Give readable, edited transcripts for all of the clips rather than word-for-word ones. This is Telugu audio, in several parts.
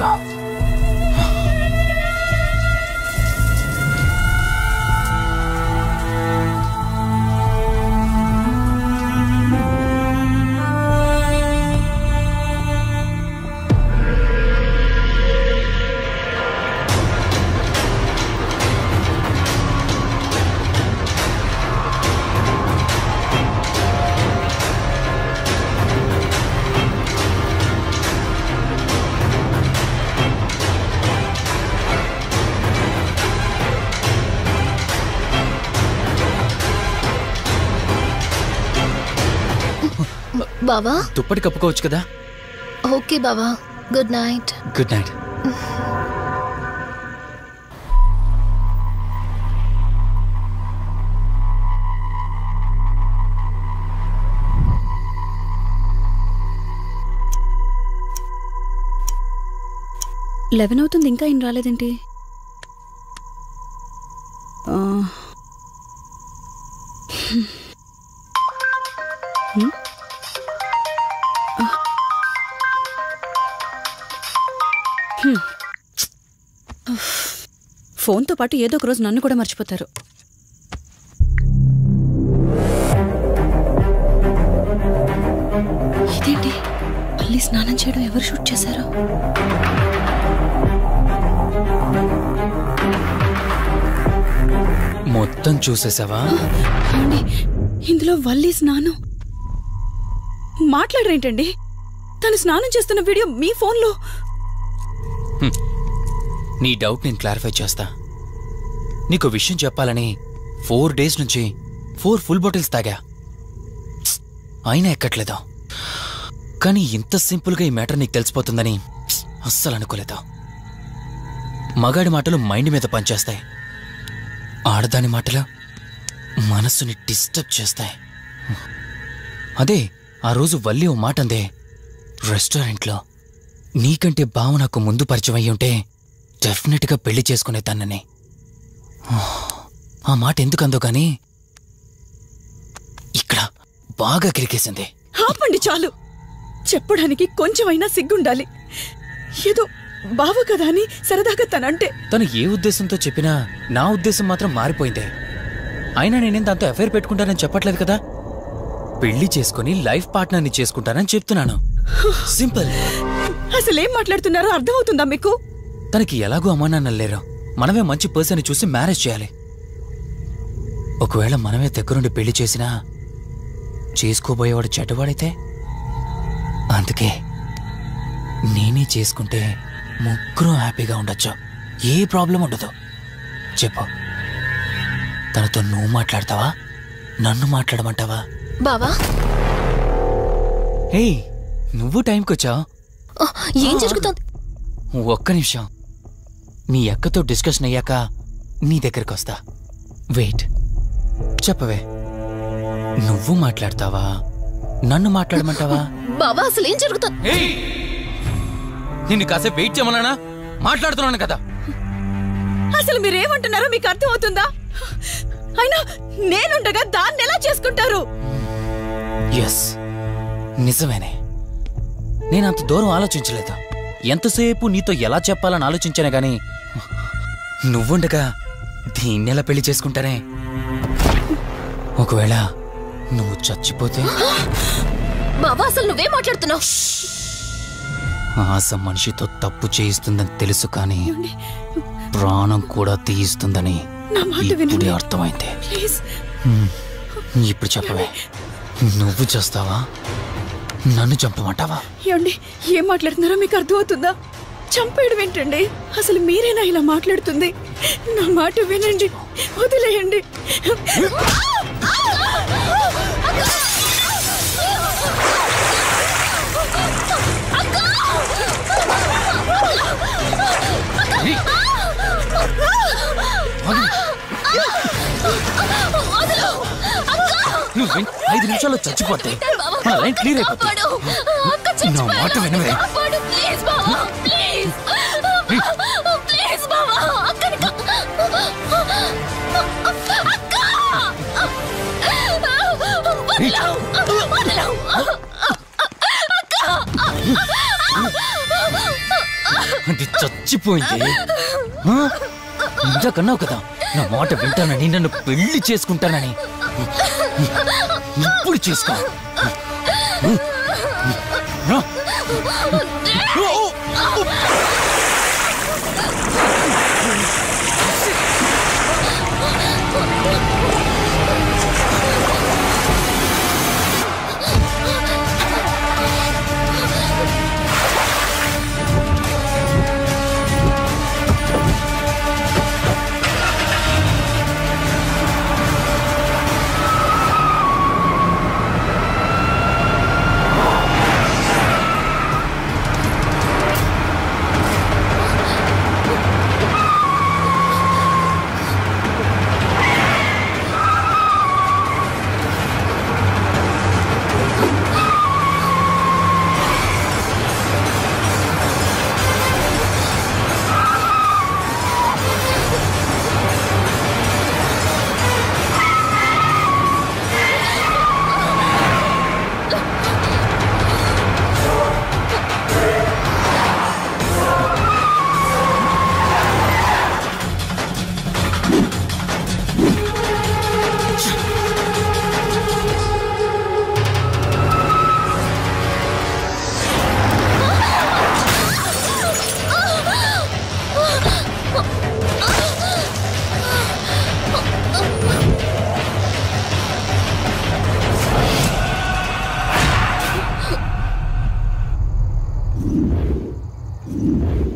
go. బావా దుప్పటి కప్పుకోవచ్చు కదా. ఓకే బావా, good night. Good night. Eleven అవుతుంది, ఇంకా ఏం రాలేదేంటి? ఫోన్తో పాటు ఏదో ఒక రోజు నన్ను కూడా మర్చిపోతారు. ఇదేంటి, మళ్ళీ స్నానం చేయడం ఎవరు షూట్ చేశారు? మొత్తం చూసేసావా? ఇందులో వల్లి స్నానం. మాట్లాడరేంటండి? తను స్నానం చేస్తున్న వీడియో మీ ఫోన్లో. నీ డౌట్ నేను క్లారిఫై చేస్తా. నీకు విషయం చెప్పాలని 4 days నుంచి 4 full bottles తాగా, అయినా ఎక్కట్లేదా? కానీ ఇంత సింపుల్గా ఈ మ్యాటర్ నీకు తెలిసిపోతుందని అస్సలు అనుకోలేదా? మగాడి మాటలు మైండ్ మీద పనిచేస్తాయి, ఆడదాని మాటలు మనస్సుని డిస్టర్బ్ చేస్తాయి. అదే ఆ రోజు వల్లి ఓ మాట అందే రెస్టారెంట్లో, నీకంటే బావ నాకు ముందు పరిచయం అయ్యి ఉంటే డెఫినెట్గా పెళ్లి చేసుకునేదాన్నని. ఆ మాట ఎందుకందో గానీ ఇక్కడ బాగా కిరికేసింది. ఆపండి చాలు. చెప్పడానికి కొంచెమైనా సిగ్గుండాలి. ఏదో బావ కదా అని సరదాగా తనంటే. తను ఏ ఉద్దేశంతో చెప్పినా నా ఉద్దేశం మాత్రం మారిపోయిందే. అయినా నేనేం దాంతో అఫైర్ పెట్టుకుంటానని చెప్పట్లేదు కదా. పెళ్లి చేసుకుని లైఫ్ పార్ట్నర్ని చేసుకుంటానని చెప్తున్నాను. సింపుల్. అసలేం మాట్లాడుతున్నారో అర్థమవుతుందా మీకు? తనకి ఎలాగో అమ్మా నాన్న లేరు, మనమే మంచి పర్సన్ చూసి మ్యారేజ్ చేయాలి. ఒకవేళ మనమే దగ్గరుండి పెళ్లి చేసినా చేసుకోబోయేవాడు చెడ్డవాడైతే, అందుకే నేనే చేసుకుంటే ముగ్గురం హ్యాపీగా ఉండొచ్చు, ఏ ప్రాబ్లం ఉండదు. చెప్పు, తనతో నువ్వు మాట్లాడతావా, నన్ను మాట్లాడమంటావా? బావా హే, నువ్వు టైంకొచ్చావు. ఏం జరుగుతుంది? ఒక్క నిమిషం, నీ అక్కతో డిస్కషన్ అయ్యాక నీ దగ్గరికి వస్తా. వెయిట్, చెప్పవే, నువ్వు మాట్లాడతావా, నన్ను మాట్లాడమంటావా? బావా అసలు ఏం జరుగుతుంది? నిన్ను కాసేపు వెయిట్ చేయమన్నానా? మాట్లాడుతున్నాను కదా. అసలు మీరేమంటున్నారో మీకు అర్థమవుతుందా? అయినా నేనుండగా దాన్ని ఎలా చేసుకుంటారు? ఎస్, నిజమేనే. నేనంత దూరం ఆలోచించలేదు. ఎంతసేపు నీతో ఎలా చెప్పాలని ఆలోచించానే గాని నువ్వుండగా దీన్నెలా పెళ్లి చేసుకుంటానే? ఒకవేళ నువ్వు చచ్చిపోతే? బావా అసలు నువ్వే మాట్లాడుతున్నావు? ఆశ మనిషితో తప్పు చేయిస్తుందని తెలుసు, కానీ ప్రాణం కూడా తీయిస్తుందని ఇప్పుడే అర్థమైంది. ఇప్పుడు చెప్పవే, నువ్వు చేస్తావా, నన్ను చంపమంటావా? ఏమండి, ఏం మాట్లాడుతున్నారో మీకు అర్థమవుతుందా? చంపేయడం ఏంటండి? అసలు మీరేనా ఇలా మాట్లాడుతుంది? నా మాట వినండి, వదిలేయండి. నువ్వు 5 నిమిషాల్లో చచ్చిపోతే మన లైన్ క్లియర్ అయిపోతుంది. నా మాట వినవే. చచ్చిపోయింది. ఇంతకన్నావు కదా నా మాట వింటానని, నన్ను పెళ్లి చేసుకుంటానని. ఇప్పుడు చేసుకో.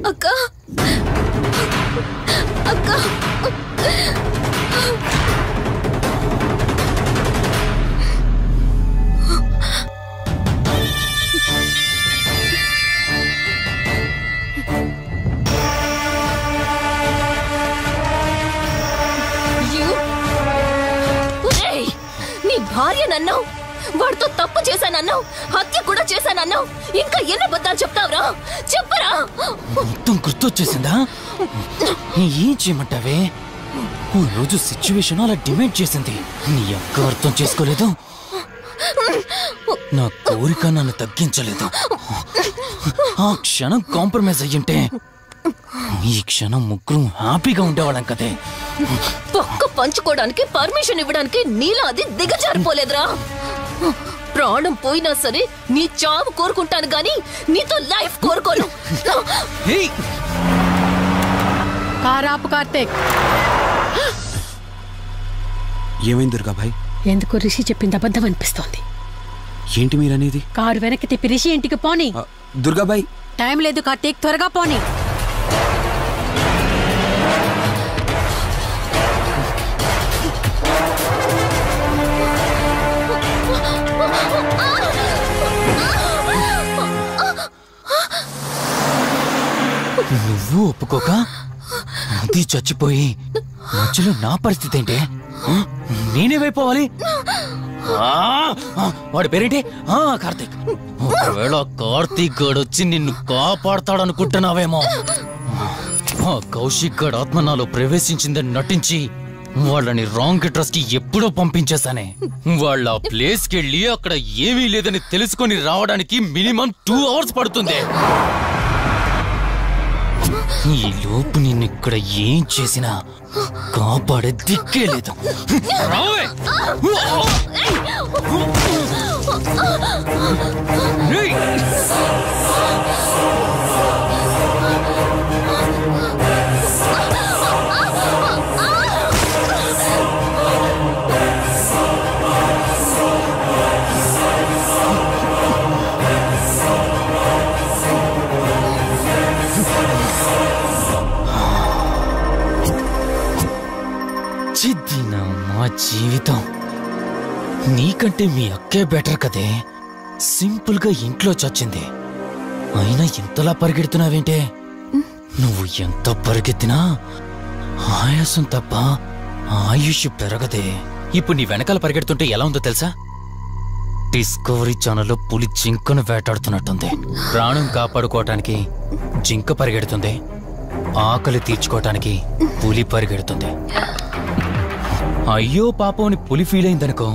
అక్క అక్క నీ భార్య నన్నావు, వాడితో తప్పు చేశానన్నావు, హత్య కూడా చేశానన్నావు. ఇంకా ఎన్ని అబద్ధాలు చెప్తావురా? చెప్పరా? మొత్తం గుర్తొచ్చేసిందా? ఏం చేయమంటావే? ఓ రోజు సిచ్యువేషన్ అలా డిమాండ్ చేసింది. నీ అక్క అర్థం చేసుకోలేదు. నా కోరిక నన్ను తగ్గించలేదు. ఆ క్షణం కాంప్రమైజ్ అయ్యుంటే ఈ క్షణం ముగ్గురు హ్యాపీగా ఉండేవాళ్ళం కదే. పక్క పంచుకోవడానికి పర్మిషన్ ఇవ్వడానికి నీలా అది దిగజారిపోలేదురా. ప్రాణం పోయినా సరే నీ చావు కోరుకుంటాను గాని నీతో లైఫ్ కోరుకోను. కారాపు కార్తీక్. ఏమైంది దుర్గాబాయ్? ఎందుకు రిషి చెప్పింది అబద్ధం అనిపిస్తోంది. ఏంటి మీరనేది? కారు వెనక్కి తిప్పి రిషి ఇంటికి పోనీ. దుర్గాబాయ్ టైం లేదు కార్తీక్, త్వరగా పోనీ. నువ్వు ఒప్పుకోక అది చచ్చిపోయి మధ్యలో నా పరిస్థితి ఏంటే? నేనేమైపోవాలి? వాడి పేరేంటి? కార్తీక్. ఒకవేళ కార్తీక్ గడు వచ్చి నిన్ను కాపాడతాడనుకుంటున్నావేమో. కౌశిక్ గడ్ ఆత్మ నాలో ప్రవేశించిందని నటించి వాళ్ళని రాంగ్ అడ్రస్ కి ఎప్పుడో పంపించేశానే. వాళ్ళ ప్లేస్ కి వెళ్ళి అక్కడ ఏమీ లేదని తెలుసుకొని రావడానికి మినిమం 2 hours పడుతుంది. ఈ లోపు నిన్నిక్కడ ఏం చేసినా కాపాడే దిక్కే లేదు. మా జీవితం నీకంటే మీ అక్కే బెటర్ కదే. సింపుల్ గా ఇంట్లో చచ్చింది, అయినా ఇంతలా పరిగెడుతున్నావేంటే? నువ్వు ఎంత పరిగెత్తినా ఆయాసం తప్ప ఆయుష్ పెరగదే. ఇప్పుడు నీ వెనకాల పరిగెడుతుంటే ఎలా ఉందో తెలుసా? డిస్కవరీ ఛానల్లో పులి జింకను వేటాడుతున్నట్టుంది. ప్రాణం కాపాడుకోవటానికి జింక పరిగెడుతుంది, ఆకలి తీర్చుకోవటానికి పులి పరిగెడుతుంది. అయ్యో పాపం అని పులి ఫీల్ అయిందనుకో,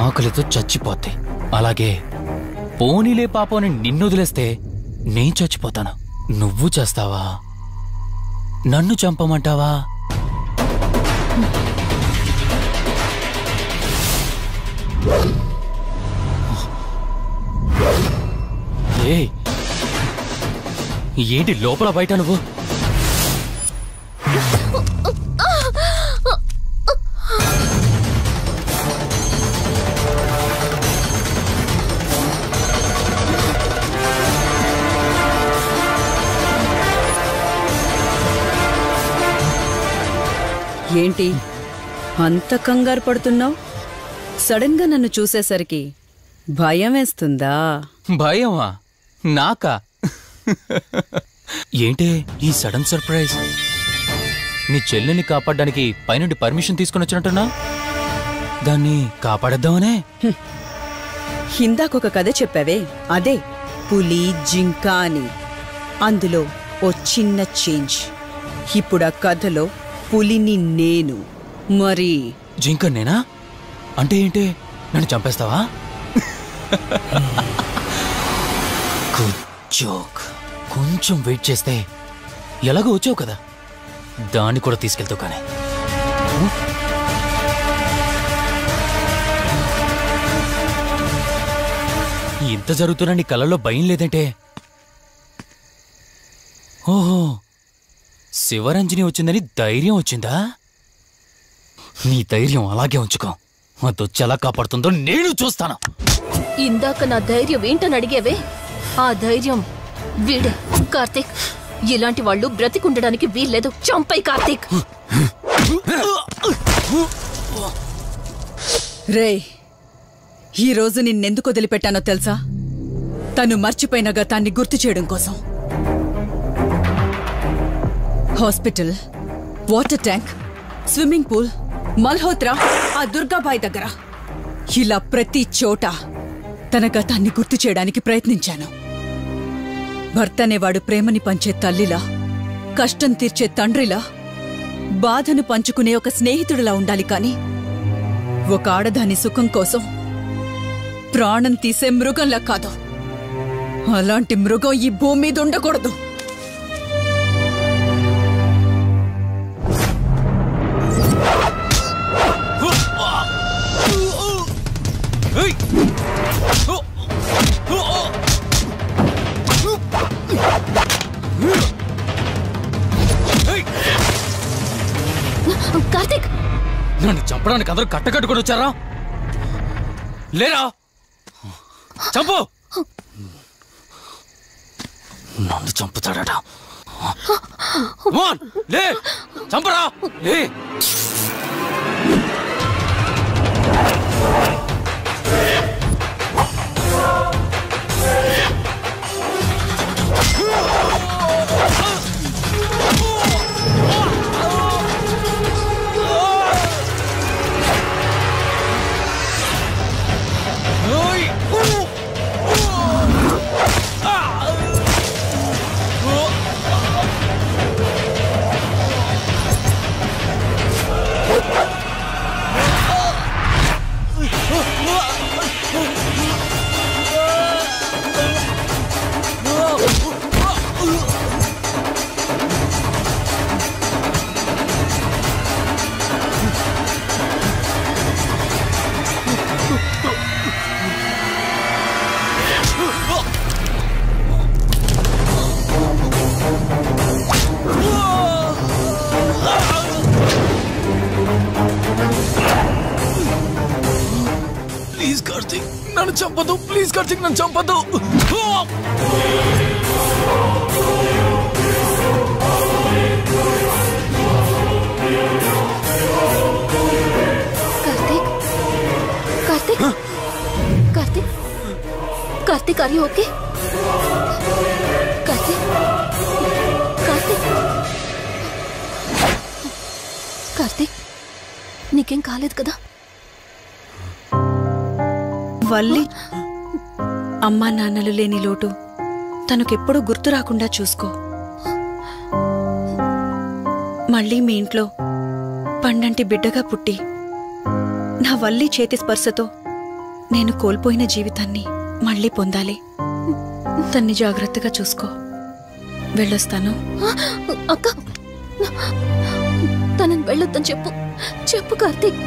ఆకలితో చచ్చిపోతే. అలాగే పోనీలే పాపం అని నిన్ను వదిలేస్తే నేను చచ్చిపోతాను. నువ్వు చేస్తావా? నన్ను చంపమంటావా? ఏయ్, ఏంటి లోపల బయట నువ్వు? ఏంటి అంత కంగారు పడుతున్నావు? సడన్ గా నన్ను చూసేసరికి భయం వేస్తుందా? భయమా? నాకా? ఏంటి ఈ సడన్ సర్ప్రైజ్? నీ చెల్లెల్ని కాపాడడానికి పైనుండి పర్మిషన్ తీసుకుని వచ్చినట్టున్నా? దాన్ని కాపాడేద్దామనే? ఇందాకొక కథ చెప్పావే, అదే పులి జింక అని. అందులో ఓ చిన్న చేంజ్. ఇప్పుడు ఆ కథలో పులిని నేను. మరి జింక నేనా? అంటే ఏంటి, నన్ను చంపేస్తావా? కొంచెం వెయిట్ చేస్తే ఎలాగో వచ్చావు కదా, దాన్ని కూడా తీసుకెళ్తావు. కానీ ఇంత జరుగుతున్నా నీ కళ్ళల్లో భయం లేదంటే? ఓహో, శివరంజని వచ్చిందని ధైర్యం వచ్చిందా? నీ ధైర్యం అలాగే ఉంచుకో. అదొచ్చి ఎలా కాపాడుతుందో నేను చూస్తాను. ఇందాక నా ధైర్యం ఏంటని అడిగేవే, ఆ ధైర్యం వీడే. కార్తీక్, ఇలాంటి వాళ్ళు బ్రతికుండడానికి వీల్లేదు. చంపై కార్తీక్. రే, ఈరోజు నిన్నెందుకు వదిలిపెట్టానో తెలుసా? తను మర్చిపోయిన గతాన్ని గుర్తు చేయడం కోసం. Hospital, water tank, swimming pool, Malhotra, ఆ దుర్గాబాయ్ దగ్గర, ఇలా ప్రతి చోట తన గతాన్ని గుర్తు చేయడానికి ప్రయత్నించాను. భర్తనేవాడు ప్రేమని పంచే తల్లిలా, కష్టం తీర్చే తండ్రిలా, బాధను పంచుకునే ఒక స్నేహితుడిలా ఉండాలి. కాని ఒక ఆడదాని సుఖం కోసం ప్రాణం తీసే మృగంలా కాదు. అలాంటి మృగం ఈ భూమి మీద ఉండకూడదు. కార్తీక్, నన్ను చంపడానికి అందరూ కట్టకట్టుకుని వచ్చారా? లేరా? చంపు! నన్ను చంపుతాడట. లే, చంపరా, లే. ప్లీజ్ కార్తీక్, నన్ను చంపదు. ప్లీజ్ కార్తీక్, నన్ను చంపదు. Karthik, Karthik, Karthik, Karthik, are you okay? Karthik, Karthik, Karthik, నీకేం కాలేదు కదా? వల్లి, అమ్మా నాన్నలు లేని లోటు తనకెప్పుడూ గుర్తు రాకుండా చూసుకో. మళ్ళీ మీ ఇంట్లో పండంటి బిడ్డగా పుట్టి నా వల్లి చేతి స్పర్శతో నేను కోల్పోయిన జీవితాన్ని మళ్ళీ పొందాలి. తన్ని జాగ్రత్తగా చూసుకో. వెళ్ళొస్తాను. అక్క, తనని వెళ్ళొద్దని చెప్పు కార్తీక్.